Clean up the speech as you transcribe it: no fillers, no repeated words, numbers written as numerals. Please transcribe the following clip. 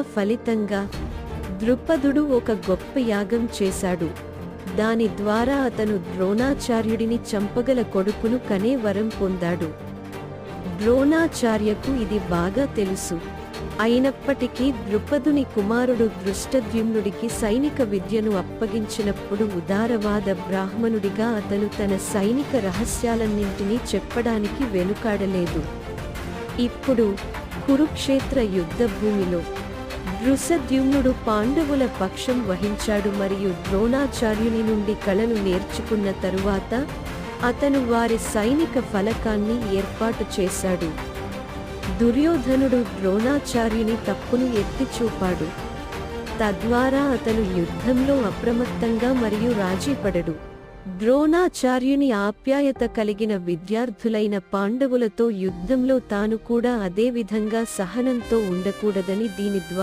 ఫలితంగా ద్రుపదుడు ఒక గొప్ప యాగం చేశాడు. దాని ద్వారా అతను ద్రోణాచార్యుడిని చంపగల కొడుకును కనే వరం పొందాడు. ద్రోణాచార్యకు ఇది బాగా తెలుసు. అయినప్పటికీ ద్రుపదుని కుమారుడు దృష్టద్యుమ్నుడికి సైనిక విద్యను అప్పగించినప్పుడు ఉదారవాద బ్రాహ్మణుడిగా అతను తన సైనిక రహస్యాలన్నింటినీ చెప్పడానికి వెనుకాడలేదు. ఇప్పుడు కురుక్షేత్ర యుద్ధభూమిలో దృశద్యుమ్నుడు పాండవుల పక్షం వహించాడు మరియు ద్రోణాచార్యుని నుండి కళను నేర్చుకున్న తరువాత అతను వారి సైనిక ఫలకాన్ని ఏర్పాటు చేశాడు. దుర్యోధనుడు ద్రోణాచార్యుని తప్పును ఎత్తిచూపాడు. తద్వారా అతను యుద్ధంలో అప్రమత్తంగా మరియు రాజీపడడు. ద్రోణాచార్యుని ఆప్యాయత కలిగిన విద్యార్థులైన పాండవులతో యుద్ధంలో తాను కూడా అదే విధంగా సహనంతో ఉండకూడదని దీని ద్వారా